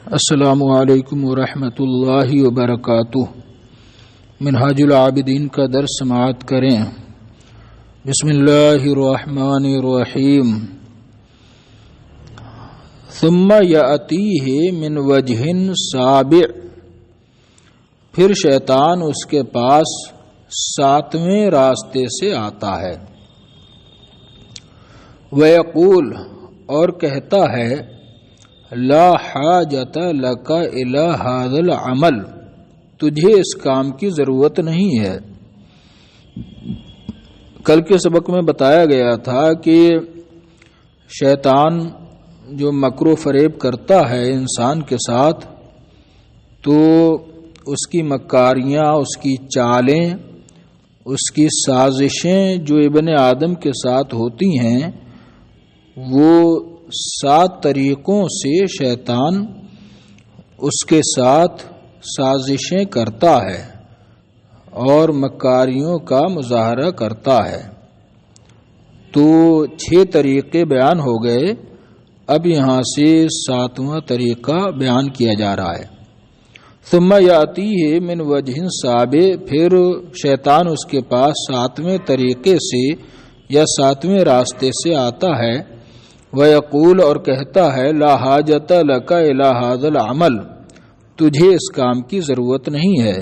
السلام علیکم ورحمۃ اللہ وبرکاتہ۔ منہاج العابدین کا درس سماعت کریں۔ بسم اللہ الرحمن الرحیم۔ ثم یأتیہ من وجہ سابع، پھر شیطان اس کے پاس ساتویں راستے سے آتا ہے۔ ویقول، اور کہتا ہے، لا حاجت لک الی ھذا العمل، تجھے اس کام کی ضرورت نہیں ہے۔ کل کے سبق میں بتایا گیا تھا کہ شیطان جو مکر و فریب کرتا ہے انسان کے ساتھ، تو اس کی مکاریاں، اس کی چالیں، اس کی سازشیں جو ابن آدم کے ساتھ ہوتی ہیں، وہ 7 طریقوں سے شیطان اس کے ساتھ سازشیں کرتا ہے اور مکاریوں کا مظاہرہ کرتا ہے۔ تو 6 طریقے بیان ہو گئے، اب یہاں سے 7واں طریقہ بیان کیا جا رہا ہے۔ ثم یاتیہ من وجہ سابع، پھر شیطان اس کے پاس 7ویں طریقے سے یا 7ویں راستے سے آتا ہے۔ وَيَقُولُ، اور کہتا ہے، لا حاجت لک الی ھذا العمل، تجھے اس کام کی ضرورت نہیں ہے۔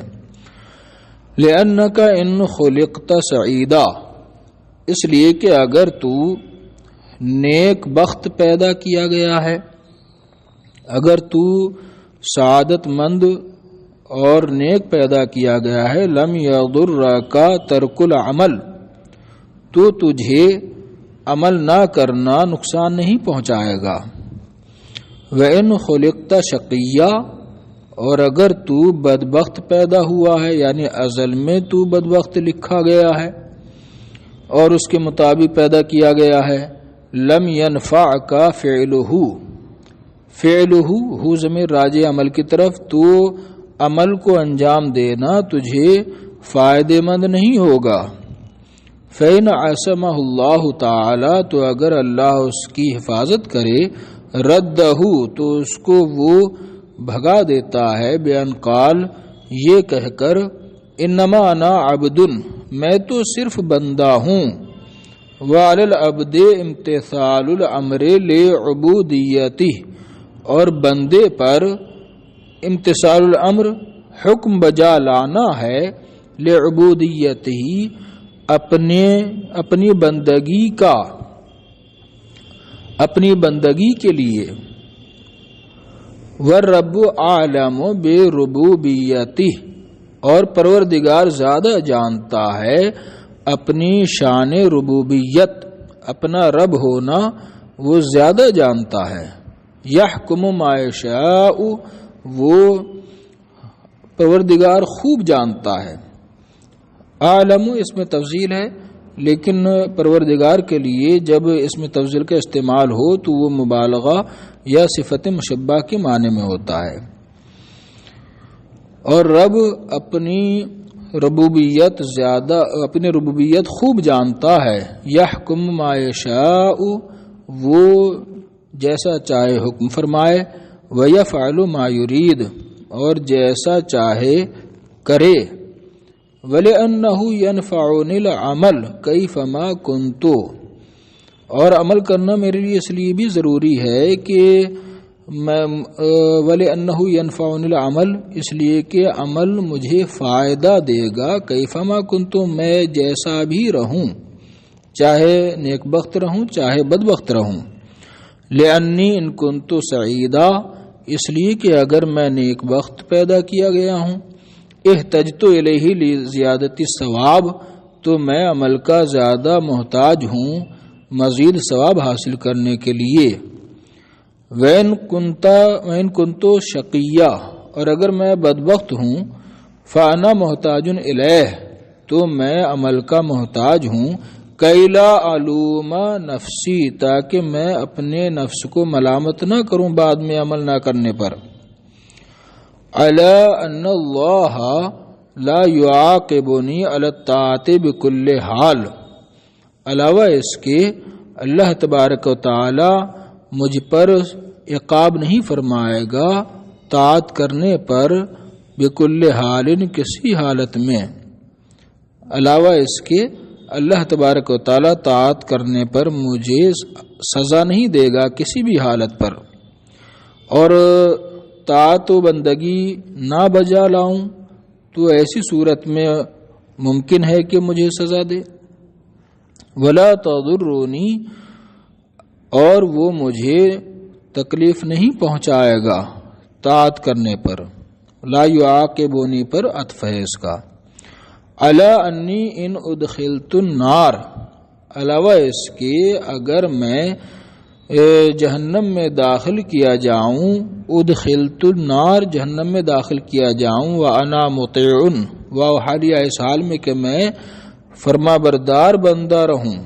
لأنک ان خلقت سعیدا، اس لیے کہ اگر تو نیک بخت پیدا کیا گیا ہے، اگر تو سعادت مند اور نیک پیدا کیا گیا ہے، لم یضرک ترک العمل، تو تجھے عمل نہ کرنا نقصان نہیں پہنچائے گا۔ وَإِنْ خُلِقْتَ شَقِيًّا، اور اگر تو بدبخت پیدا ہوا ہے، یعنی ازل میں تو بدبخت لکھا گیا ہے اور اس کے مطابق پیدا کیا گیا ہے، لم ينفعک فعلہ، ہو ضمیر راجع عمل کی طرف، تو عمل کو انجام دینا تجھے فائدہ مند نہیں ہوگا۔ فَإِنْ عَصَمَهُ اللَّهُ تَعَالَى، تو اگر اللہ اس کی حفاظت کرے، رَدَّهُ، تو اس کو وہ بھگا دیتا ہے، بِأَنْ قَالَ، یہ کہہ کر، إِنَّمَا أَنَا عَبْدٌ، میں تو صرف بندہ ہوں، وَعَلَى الْعَبْدِ امْتِثَالُ الْأَمْرِ لِعُبُودِيَّتِهِ، اور بندے پر امتثال الامر، حکم بجا لانا ہے، لعبودیتہ، اپنی بندگی کا، اپنی بندگی کے لیے۔ والرب اعلم بربوبیتہ، اور پروردگار زیادہ جانتا ہے اپنی شان ربوبیت، اپنا رب ہونا وہ زیادہ جانتا ہے۔ یحکم ما یشاء، وہ پروردگار خوب جانتا ہے۔ عالم اس میں تفضیل ہے، لیکن پروردگار کے لیے جب اس میں تفضیل کا استعمال ہو تو وہ مبالغہ یا صفت مشبہ کے معنی میں ہوتا ہے۔ اور رب اپنی ربوبیت خوب جانتا ہے۔ یحکم ما یشاء، وہ جیسا چاہے حکم فرمائے، ویفعل ما یرید، اور جیسا چاہے کرے۔ وَلِأَنَّهُ يَنْفَعُنِي الْعَمَلُ كَيْفَمَا كُنْتُ، اور عمل کرنا میرے لیے اس لیے بھی ضروری ہے کہ وَلِأَنَّهُ يَنْفَعُنِي الْعَمَلُ، اس لیے کہ عمل مجھے فائدہ دے گا، كَيْفَمَا كُنْتُ، میں جیسا بھی رہوں، چاہے نیک بخت رہوں چاہے بدبخت رہوں۔ لِأَنِّي إِن كُنْتُ سَعِيدًا، اس لیے کہ اگر میں نیک بخت پیدا کیا گیا ہوں، احتجت الیہ لزیادتی الثواب، تو میں عمل کا زیادہ محتاج ہوں مزید ثواب حاصل کرنے کے لیے۔ وَإِن كُنْتُ شَقِيًّا، اور اگر میں بدبخت ہوں، فَأَنَا مُحْتَاجٌ إِلَيْهِ، تو میں عمل کا محتاج ہوں، كَيْ لَا أَلُومَ نَفْسِي، تاکہ میں اپنے نفس کو ملامت نہ کروں بعد میں عمل نہ کرنے پر۔ عَلَىٰ أَنَّ اللَّهَ لَا يُعَاقِبُنِي عَلَى الطَّاعَةِ بِكُلِّ حَالٍ، علاوہ اس کے اللہ تبارک و تعالی مجھ پر عقاب نہیں فرمائے گا طاعت کرنے پر بکل حال کسی حالت میں، علاوہ اس کے اللہ تبارک و تعالیٰ طاعت کرنے پر مجھے سزا نہیں دے گا کسی بھی حالت پر، اور طاعت و بندگی نہ بجا لاؤں تو ایسی صورت میں ممکن ہے کہ مجھے سزا دے۔ ولا تضرنی، اور وہ مجھے تکلیف نہیں پہنچائے گا طاعت کرنے پر، لا یعاقبونی پر عطف ہے اس کا۔ الا انی ان ادخلت النار، علاوہ اس کے اگر میں جہنم میں داخل کیا جاؤں، ادخلت النار جہنم میں داخل کیا جاؤں، وانا مطیع، حالیہ اس حال میں کہ میں فرما بردار بندہ رہوں،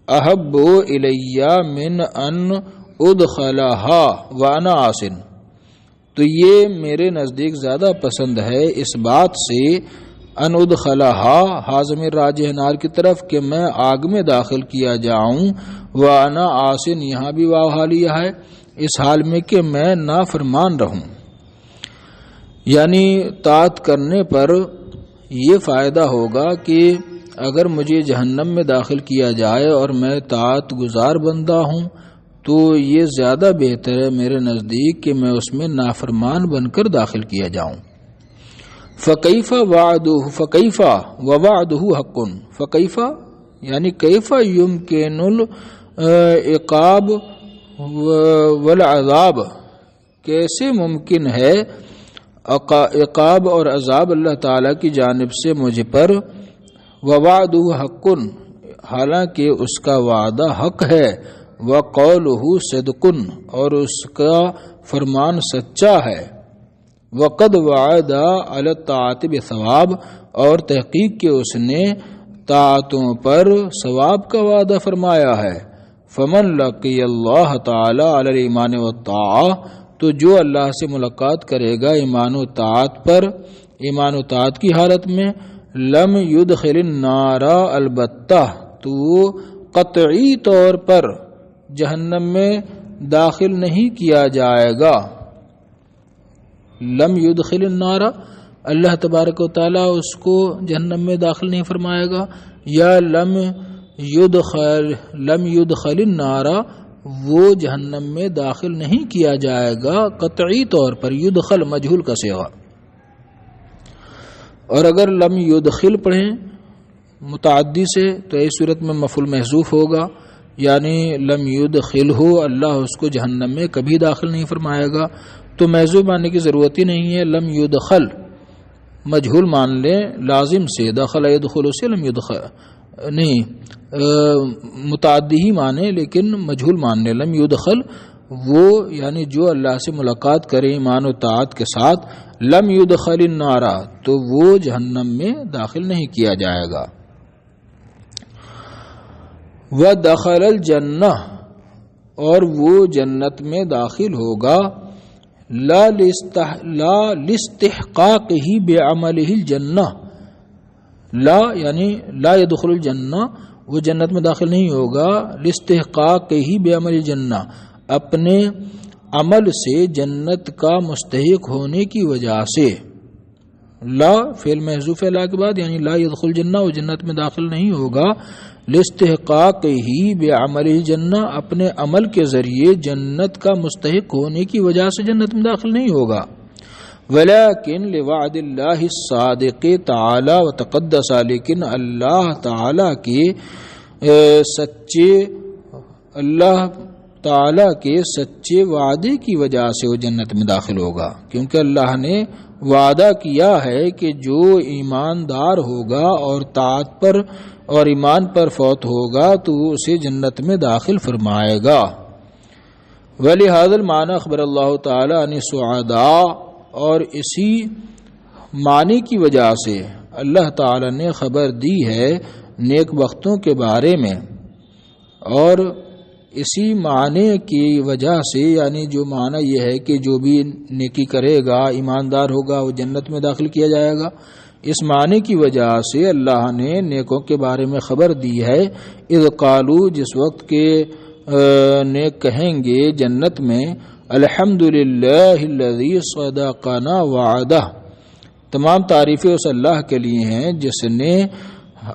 احب الیہ من ان ادخلہا وانا عاصٍ، تو یہ میرے نزدیک زیادہ پسند ہے اس بات سے ان ادخلہا حاضم راجح نار کی طرف کہ میں آگ میں داخل کیا جاؤں، وانا عاصٍ یہاں بھی واو حالیہ ہے، اس حال میں کہ میں نافرمان رہوں۔ یعنی طاعت کرنے پر یہ فائدہ ہوگا کہ اگر مجھے جہنم میں داخل کیا جائے اور میں طاعت گزار بندہ ہوں تو یہ زیادہ بہتر ہے میرے نزدیک کہ میں اس میں نافرمان بن کر داخل کیا جاؤں۔ فکیف وعدہ، فکیف ووعدہ حق، فکیف یعنی کیف یمکن العقاب والعذاب، کیسے ممکن ہے عقاب اور عذاب اللہ تعالیٰ کی جانب سے مجھ پر، ووعدہ حق حالانکہ اس کا وعدہ حق ہے، وقولہ صدق اور اس کا فرمان سچا ہے، وقد وعد علی الطاعت بثواب اور تحقیق کہ اس نے طاعتوں پر ثواب کا وعدہ فرمایا ہے، فمن لقی اللہ تعالی علی الایمان والطاعہ، تو جو اللہ سے ملاقات کرے گا ایمان و طاعت پر، ایمان و طاعت کی حالت میں، لم يدخل النار البتہ، تو وہ قطعی طور پر جہنم میں داخل نہیں کیا جائے گا۔ لم يدخل النار، اللہ تبارک و تعالیٰ اس کو جہنم میں داخل نہیں فرمائے گا، یا لم يدخل النار وہ جہنم میں داخل نہیں کیا جائے گا قطعی طور پر، یدخل مجہول کا صیغہ، اور اگر لم یدخل پڑھیں متعدی سے تو اس صورت میں مفعول محذوف ہوگا، یعنی لم یدخلہ اللہ اس کو جہنم میں کبھی داخل نہیں فرمائے گا، تو محذوف ماننے کی ضرورت ہی نہیں ہے، لم یدخل مجہول مان لیں لازم سے، دخل یدخل سے لم یدخل نہیں متعدی ہی مانے لیکن مجہول مان لیں، لم یدخل وہ یعنی جو اللہ سے ملاقات کرے ایمان و طاعت کے ساتھ، لم یدخل النار تو وہ جہنم میں داخل نہیں کیا جائے گا۔ وَدَخَلَ الْجَنَّةَ اور وہ جنت میں داخل ہوگا، لا لاستحقاقہ بعملہ الجنہ، لا یعنی لا يدخل الجنہ وہ جنت میں داخل نہیں ہوگا، لاستحقاقہ بعمل الجنہ اپنے عمل سے جنت کا مستحق ہونے کی وجہ سے، لا فعل محذوف ہے لا کے بعد، یعنی لا يدخل الجنہ وہ جنت میں داخل نہیں ہوگا، لاستحقاقہ بعمل الجنہ اپنے عمل کے ذریعے جنت کا مستحق ہونے کی وجہ سے جنت میں داخل نہیں ہوگا، ولیکن لوعد اللہ الصادق تعالی وتقدس، لیکن اللہ تعالی کے سچے اللہ تعالی کے سچے وعدے کی وجہ سے وہ جنت میں داخل ہوگا، کیونکہ اللہ نے وعدہ کیا ہے کہ جو ایماندار ہوگا اور طاعت پر اور ایمان پر فوت ہوگا تو وہ اسے جنت میں داخل فرمائے گا۔ ولہذا المعنی اخبر اللہ تعالی عن السعداء، اور اسی معنی کی وجہ سے اللہ تعالی نے خبر دی ہے نیک بختوں کے بارے میں، اور اسی معنی کی وجہ سے یعنی جو معنی یہ ہے کہ جو بھی نیکی کرے گا ایماندار ہوگا وہ جنت میں داخل کیا جائے گا، اس معنی کی وجہ سے اللہ نے نیکوں کے بارے میں خبر دی ہے، اذ قالوا جس وقت کے نیک کہیں گے جنت میں، الحمدللہ الذی صدقنا وعدہ، تمام تعریفیں اس اللہ کے لیے ہیں جس نے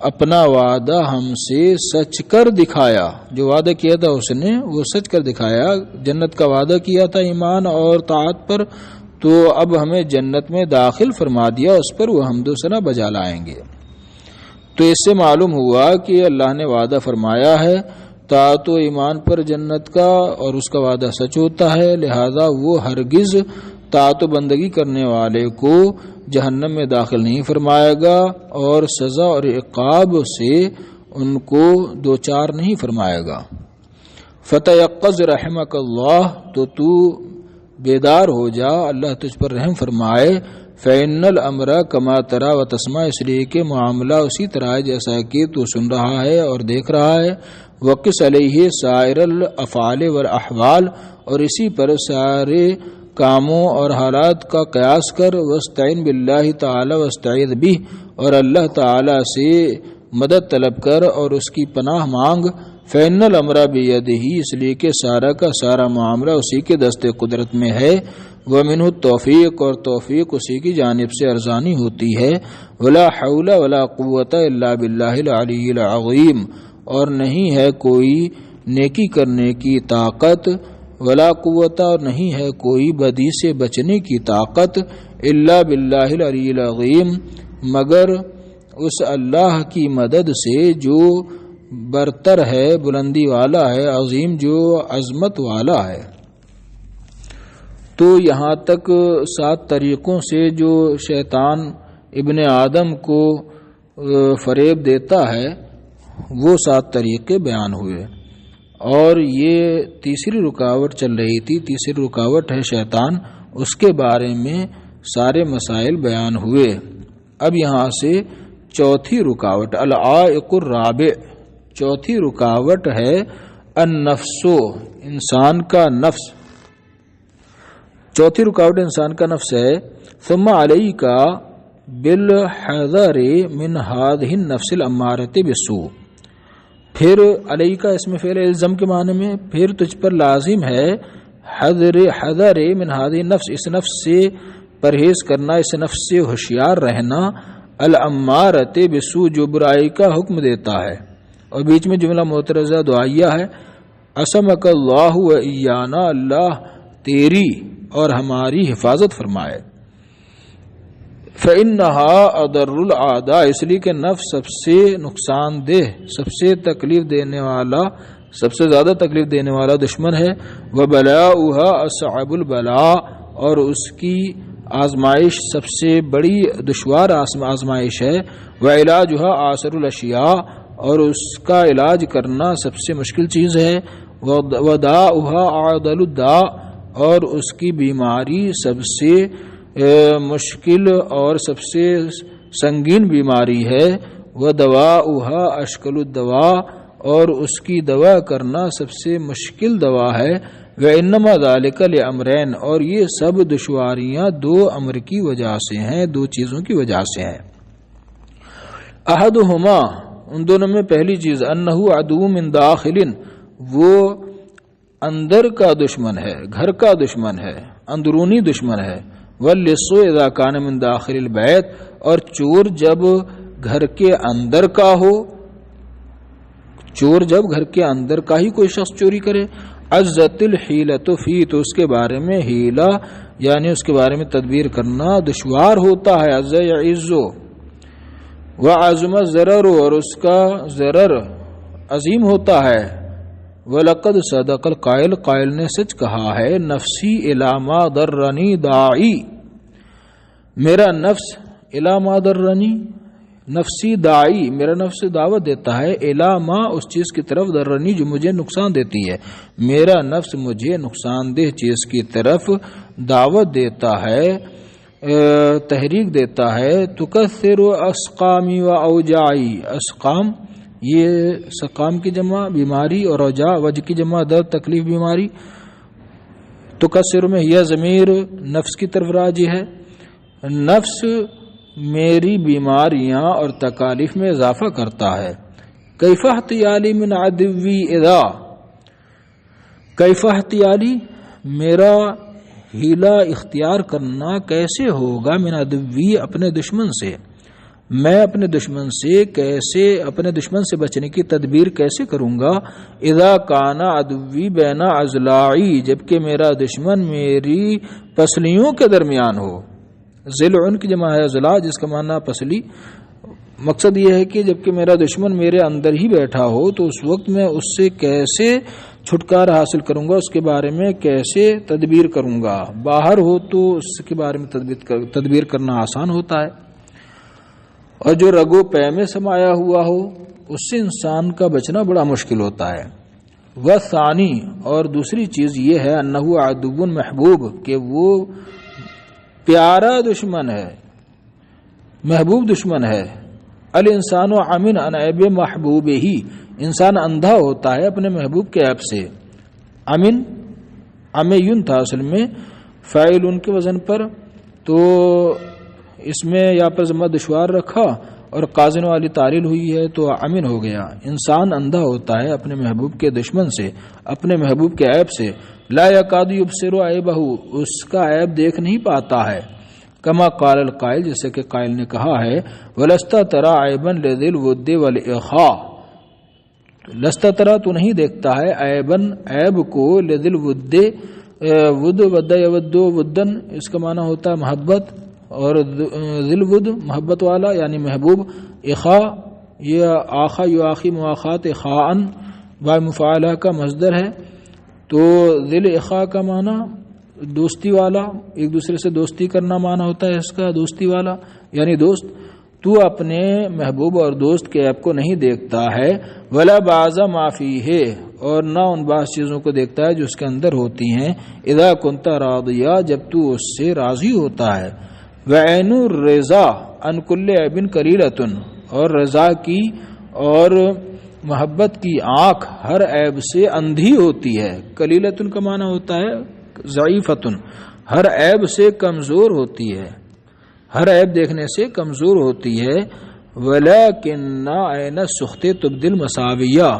اپنا وعدہ ہم سے سچ کر دکھایا. جو وعدہ کیا تھا اس نے وہ سچ کر دکھایا. جنت کا وعدہ کیا تھا ایمان اور طاعت پر، تو اب ہمیں جنت میں داخل فرما دیا، اس پر وہ حمد و ثنا بجا لائیں گے. تو اس سے معلوم ہوا کہ اللہ نے وعدہ فرمایا ہے طاعت و ایمان پر جنت کا، اور اس کا وعدہ سچ ہوتا ہے، لہذا وہ ہرگز طاعت و بندگی کرنے والے کو جہنم میں داخل نہیں فرمائے گا، اور سزا اور عقاب سے ان کو دوچار نہیں فرمائے گا. فتیقظ رحمک اللہ، تو بیدار ہو جا، اللہ تجھ پر رحم فرمائے. فإن الامر کما ترى وتسمع، اس لیے کہ معاملہ اسی طرح ہے جیسا کہ تو سن رہا ہے اور دیکھ رہا ہے. وقس علیہ سائر الافعال والاحوال، اور اسی پر سارے کاموں اور حالات کا قیاس کر. واستعن باللہ تعالی واستعذ بہ، اور اللہ تعالی سے مدد طلب کر اور اس کی پناہ مانگ. فإن الامر بیدہ، اس لیے کہ سارا کا سارا معاملہ اسی کے دست قدرت میں ہے. ومنہ التوفیق، اور توفیق اسی کی جانب سے ارزانی ہوتی ہے. ولا حول ولا قوت الا باللہ العلی العظیم، اور نہیں ہے کوئی نیکی کرنے کی طاقت، ولا قوت، اور نہیں ہے کوئی بدی سے بچنے کی طاقت، الا باللہ العلی العظیم، مگر اس اللہ کی مدد سے جو برتر ہے، بلندی والا ہے، عظیم جو عظمت والا ہے. تو یہاں تک 7 طریقوں سے جو شیطان ابن آدم کو فریب دیتا ہے وہ 7 طریقے بیان ہوئے. اور یہ تیسری رکاوٹ چل رہی تھی، تیسری رکاوٹ ہے شیطان، اس کے بارے میں سارے مسائل بیان ہوئے. اب یہاں سے چوتھی رکاوٹ العائق الرابع، چوتھی رکاوٹ ہے النفس، انسان کا نفس. چوتھی رکاوٹ انسان کا نفس ہے. ثم علیک بالحذر من هذه النفس الامارۃ بالسوء، پھر علیہ کا اسم فعل الزم کے معنی میں، پھر تجھ پر لازم ہے حذر من هذه النفس، اس نفس سے پرہیز کرنا، اس نفس سے ہوشیار رہنا. الامارۃ بالسوء، جو برائی کا حکم دیتا ہے. اور بیچ میں جملہ معترضہ دعائیہ ہے. عصمک اللہ و ایانا، اللہ تیری اور ہماری حفاظت فرمائے. فإنها اضر الأعداء، اس لیے کہ نفس سب سے نقصان دہ، سب سے تکلیف دینے والا، سب سے زیادہ تکلیف دینے والا دشمن ہے. وبلاؤها اصعب البلاء، اور اس کی آزمائش سب سے بڑی دشوار آزمائش ہے. وعلاجها آثر الاشیاء، اور اس کا علاج کرنا سب سے مشکل چیز ہے. وداؤها اعدل الداء، اور اس کی بیماری سب سے مشکل اور سب سے سنگین بیماری ہے. ودواؤها اشکل الدواء، اور اس کی دوا کرنا سب سے مشکل دوا ہے. وانما ذلک لامرین، اور یہ سب دشواریاں 2 امر کی وجہ سے ہیں، 2 چیزوں کی وجہ سے ہیں. احدہما، ان دونوں میں پہلی چیز، انہ عدو من داخل، وہ اندر کا دشمن ہے، گھر کا دشمن ہے، اندرونی دشمن ہے. واللص اذا کان من داخل البیت، اور چور جب گھر کے اندر کا ہو، چور جب گھر کے اندر کا ہی کوئی شخص چوری کرے. عزت الحیلۃ فی، تو اس کے بارے میں حیلہ یعنی اس کے بارے میں تدبیر کرنا دشوار ہوتا ہے. عز یعز، وعظم الضرر، اور اس کا ضرر عظیم ہوتا ہے. وَلَقَدْ صَدَقَ الْقَائِلُ، قائل نے سچ کہا ہے. نفسی الی ما ضرنی داعی، میرا نفس الی ما ضرنی، نفسی داعی، میرا نفس دعوت دیتا ہے. الی ما، اس چیز کی طرف، ضرنی جو مجھے نقصان دیتی ہے، میرا نفس مجھے نقصان دہ چیز کی طرف دعوت دیتا ہے، تحریک دیتا ہے. تکثر اسقامی و اوجاعی، اسقام یہ سقام کی جمع بیماری، اور اوجاع وجہ کی جمع درد تکلیف بیماری. تکثر میں یہ ضمیر نفس کی طرف راجع ہے. نفس میری بیماریاں اور تکالیف میں اضافہ کرتا ہے. کیف احتیالی من عدوی اذا، کیف احتیالی میرا ہیلا اختیار کرنا کیسے ہوگا من عدوی اپنے دشمن سے، میں اپنے دشمن سے بچنے کی تدبیر کیسے کروں گا؟ اذا کان عدوی بین اضلاعی، جبکہ میرا دشمن میری پسلیوں کے درمیان ہو۔ ضلع کی جمع ہے اضلاع، جس کا معنی پسلی۔ مقصد یہ ہے کہ جبکہ میرا دشمن میرے اندر ہی بیٹھا ہو تو اس وقت میں اس سے کیسے چھٹکارا حاصل کروں گا، اس کے بارے میں کیسے تدبیر کروں گا۔ باہر ہو تو اس کے بارے میں تدبیر کرنا آسان ہوتا ہے، اور جو رگو پے میں سمایا ہوا ہو اس سے انسان کا بچنا بڑا مشکل ہوتا ہے۔ وثانی، اور دوسری چیز یہ ہے انہو عدو محبوب، کہ وہ پیارا دشمن ہے، محبوب دشمن ہے۔ الانسان عمن عن عیب محبوب ہی، انسان اندھا ہوتا ہے اپنے محبوب کے عیب سے۔ امن امیون تھا اصل میں، فاعل ان کے وزن پر، تو اس میں یا پر ضمہ دشوار رکھا اور قازن والی تعلیل ہوئی ہے تو امن ہو گیا۔ انسان اندھا ہوتا ہے اپنے محبوب کے دشمن سے، اپنے محبوب کے عیب سے۔ لا یکاد یبصر عیبہ، اس کا عیب دیکھ نہیں پاتا ہے۔ کما قال القائل، جیسے کہ قائل نے کہا ہے، ولست ترى عیبا لذی الود والاخاء، لست ترى تو نہیں دیکھتا ہے عیبا عیب کو، لذی الود ود ود یود ودن، اس کا معنی ہوتا ہے محبت، اور ذی الود محبت والا یعنی محبوب، اخاء یہ آخا یواخی مواخات اخاء با مفاعلہ کا مصدر ہے، تو ذل اخاء کا معنی دوستی والا، ایک دوسرے سے دوستی کرنا معنی ہوتا ہے اس کا، دوستی والا یعنی دوست۔ تو اپنے محبوب اور دوست کے عیب کو نہیں دیکھتا ہے، ولا بعض ما فیہ، اور نہ ان بعض چیزوں کو دیکھتا ہے جو اس کے اندر ہوتی ہیں۔ اذا کنت راضیا، جب تو اس سے راضی ہوتا ہے۔ وعین الرضا عن کل عیب قلیلۃ، اور رضا کی اور محبت کی آنکھ ہر عیب سے اندھی ہوتی ہے۔ قلیلۃ کا معنی ہوتا ہے ضعیفتن، ہر عیب سے کمزور ہوتی ہے، ہر عیب دیکھنے سے کمزور ہوتی ہے۔ ولیکن عین السخط تبدی المساویہ،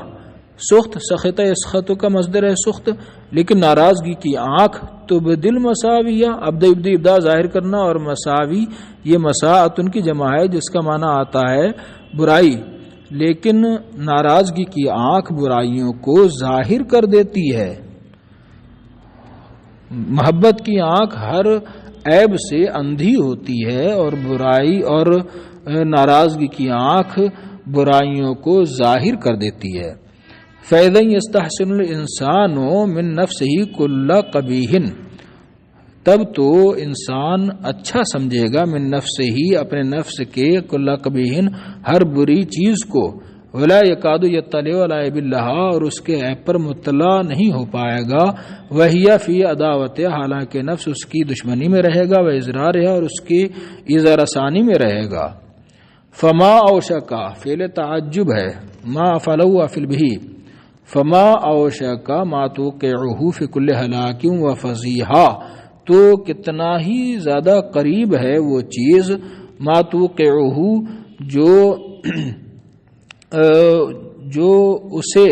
سخت سخط اسخط کا مصدر ہے سخت، لیکن ناراضگی کی آنکھ تبدی المساویہ، ابدا ظاہر کرنا، اور مساوی یہ مساعتن کی جمع ہے جس کا معنی آتا ہے برائی، لیکن ناراضگی کی آنکھ برائیوں کو ظاہر کر دیتی ہے۔ محبت کی آنکھ ہر عیب سے اندھی ہوتی ہے، اور برائی اور ناراضگی کی آنکھ برائیوں کو ظاہر کر دیتی ہے۔ فَإِذَا يَسْتَحْسِنُ الْإِنسَانُ مِن نَفْسِهِ كُلَّ قَبِيحٍ، تب تو انسان اچھا سمجھے گا من نفسه، اپنے نفس کے، كُلَّ قَبِيحٍ ہر بری چیز کو، ولا یکاد یطلع علی عیب اللہ، اور اس کے عیب پر مطلع نہیں ہو پائے گا۔ وہی فی عداوت، حالانکہ نفس اس کی دشمنی میں رہے گا، وہ اضرار ہے، اور اس کی ایذا رسانی میں رہے گا۔ فما اوشکا فعل تعجب ہے، ما فلو فی البہ، فما اوشکا ما توقعہ فی کل ہلاک و فضیحہ، تو کتنا ہی زیادہ قریب ہے وہ چیز، ما توقعہ جو اسے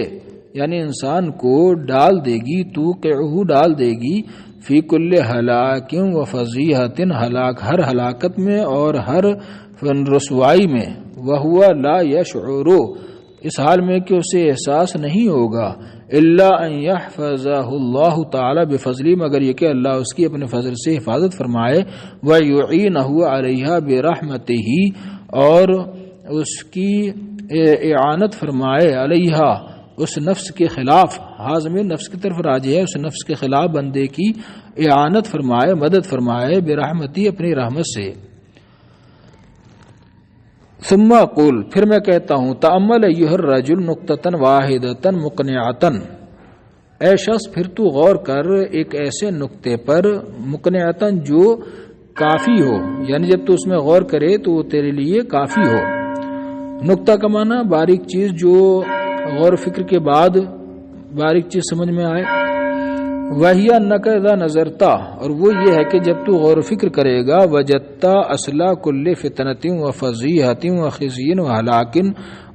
یعنی انسان کو ڈال دے گی، توقعہ ڈال دے گی، فی کل ہلاک و فضیحۃ، ہلاک ہر ہلاکت میں اور ہر رسوائی میں، وہو لا یشعر، اس حال میں کہ اسے احساس نہیں ہوگا، الا ان یحفظہ اللہ تعالی بفضلہ، مگر یہ کہ اللہ اس کی اپنے فضل سے حفاظت فرمائے، ویعینہ علیہا برحمتہ، اور اس کی اعانت فرمائے، علیہا اس نفس کے خلاف، ہاضم نفس کی طرف راجع ہے، اس نفس کے خلاف بندے کی اعانت فرمائے، مدد فرمائے، برحمتی اپنی رحمت سے۔ ثم اقول، پھر میں کہتا ہوں، تأمل ایھا الرجل نقطۃ واحدۃ مقنعۃ، اے شخص پھر تو غور کر ایک ایسے نقطے پر، مقنعۃ جو کافی ہو، یعنی جب تو اس میں غور کرے تو وہ تیرے لیے کافی ہو۔ نقطہ کا معنی باریک چیز، جو غور و فکر کے بعد باریک چیز سمجھ میں آئے۔ وہی انک اذا نظرتا، اور وہ یہ ہے کہ جب تو غور و فکر کرے گا، وجدتا اصلا کل فتنۃ و فضیحۃ و خزی و ہلاک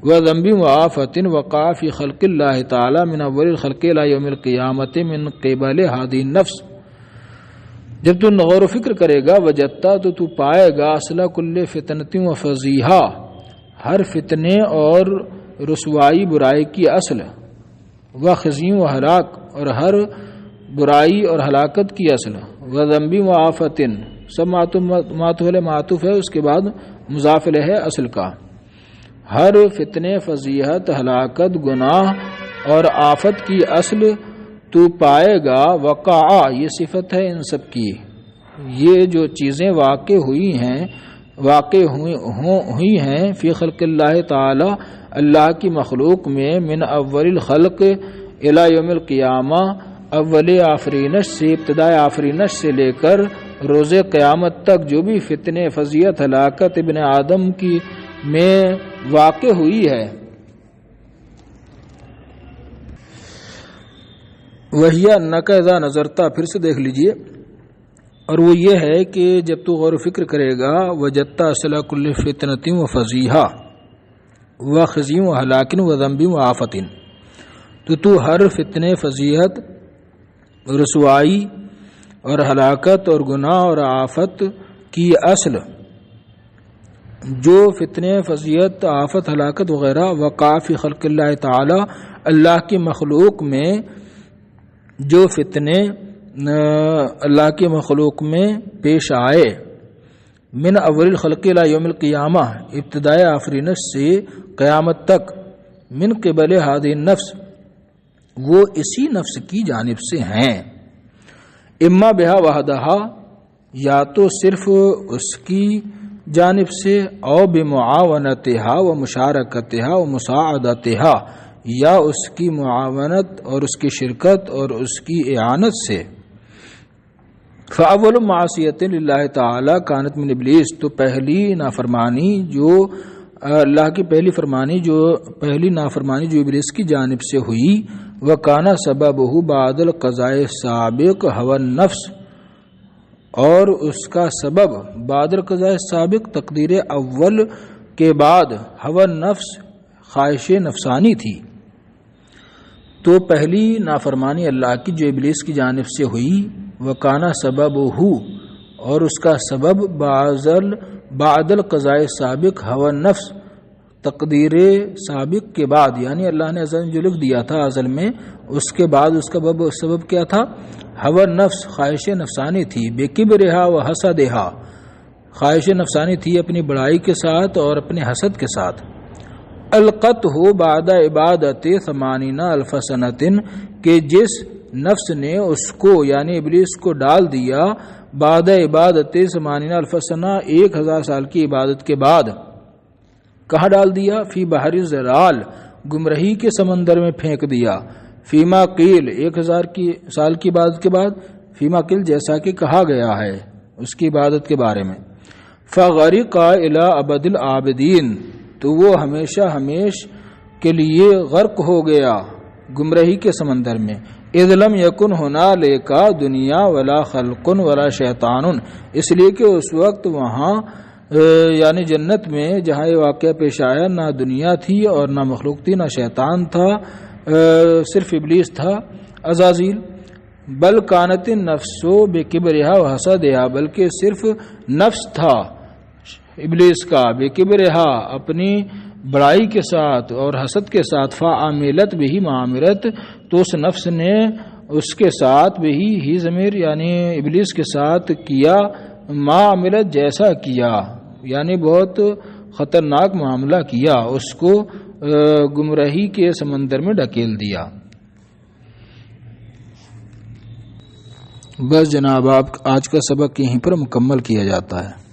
و ذنب و آفۃ وقع فی خلق اللہ تعالی من اول الخلق الی یوم القیامۃ من قبل هذه النفس. جب تو غور و فکر کرے گا، وجدتا تو پائے گا اصلا کل فتنۃ و فضیحہ، ہر فتنے اور رسوائی برائی کی اصل، و خزی و ہلاک، اور ہر برائی اور ہلاکت کی اصل، و ذنب و آفت، سب معطوف ہے، اس کے بعد مضاف الیہ ہے اصل کا. ہر فتنے، فضیحت، ہلاکت، گناہ اور آفت کی اصل تو پائے گا. وقع، یہ صفت ہے ان سب کی، یہ جو چیزیں واقع ہوئی ہیں فی خلق اللہ تعالی، اللہ کی مخلوق میں، من اول الخلق الی یوم القیامہ، اول آفرینش سے، ابتدائے آفرینش سے لے کر روز قیامت تک جو بھی فتنے، فضیحت، ہلاکت ابن آدم کی میں واقع ہوئی ہے، وہی انک اذا نظرتا، پھر سے دیکھ لیجئے، اور وہ یہ ہے کہ جب تو غور و فکر کرے گا، وجدتا اصلا کل فتنۃ و فضیحہ و خزی و ہلاک و ذنب و آفت، تو ہر فتنے، فضیحت، رسوائی اور ہلاکت اور گناہ اور آفت کی اصل، جو فتنے، فضیحت، آفت، ہلاکت وغیرہ وقع فی خلق اللہ تعالی، اللہ کی مخلوق میں جو فتنے اللہ کی مخلوق میں پیش آئے، من اول الخلق الی یوم القیامہ، ابتدائے آفرینش سے قیامت تک، من قبل هذه النفس، وہ اسی نفس کی جانب سے ہیں. اما بہا وحدہا، یا تو صرف اس کی جانب سے، او بمعاونتہا و مشارکتہا و مساعدتہا، یا اس کی معاونت اور اس کی شرکت اور اس کی اعانت سے. فاول معصیت للہ تعالی کانت من ابلیس، تو پہلی نافرمانی جو اللہ کی پہلی نافرمانی جو ابلیس کی جانب سے ہوئی، وکانا سببہ بعد القضاء السابق هوى النفس، اور اس کا سبب بعد القضاء السابق، تقدیر اول کے بعد، هوى النفس، خواہش نفسانی تھی. تو پہلی نافرمانی اللہ کی جو ابلیس کی جانب سے ہوئی، وکانا سببہ، اور اس کا سبب بعد القضاء السابق هوى النفس، تقدیر سابق کے بعد، یعنی اللہ نے ازل جو لکھ دیا تھا ازل میں، اس کے بعد اس کا سبب کیا تھا؟ هوى النفس، خواہش نفسانی تھی. بکبرہا و حسدہا، خواہش نفسانی تھی اپنی بڑائی کے ساتھ اور اپنے حسد کے ساتھ. القتہ بعد عبادت 80,000 سنۃ، کہ جس نفس نے اس کو یعنی ابلیس کو ڈال دیا بعد عبادت 80,000 سنہ، 1000 سال کی عبادت کے بعد. کہاں ڈال دیا؟ فی بحر الضلال، گمراہی کے سمندر میں پھینک دیا. فیما قیل، 1000 سال کی عبادت کے بعد، فیما قیل جیسا کہ کہا گیا ہے اس کی عبادت کے بارے میں. فغرق الی ابد العابدین، تو وہ ہمیشہ کے لیے غرق ہو گیا گمراہی کے سمندر میں. اذ لم یکن ہنالک دنیا ولا خلق ولا شیطان، اس لیے کہ اس وقت وہاں یعنی جنت میں جہاں یہ واقعہ پیش آیا، نہ دنیا تھی اور نہ مخلوق تھی، نہ شیطان تھا، صرف ابلیس تھا، عزازیل. بل کانت النفس بکبرہا و حسدہا، بلکہ صرف نفس تھا ابلیس کا، بکبرہا، اپنی بڑائی کے ساتھ اور حسد کے ساتھ، فعاملت بہی معاملت، تو اس نفس نے اس کے ساتھ بہی ضمیر یعنی ابلیس کے ساتھ کیا، معاملت جیسا کیا، یعنی بہت خطرناک معاملہ کیا، اس کو گمراہی کے سمندر میں ڈھکیل دیا. بس جناب، آج کا سبق یہیں پر مکمل کیا جاتا ہے.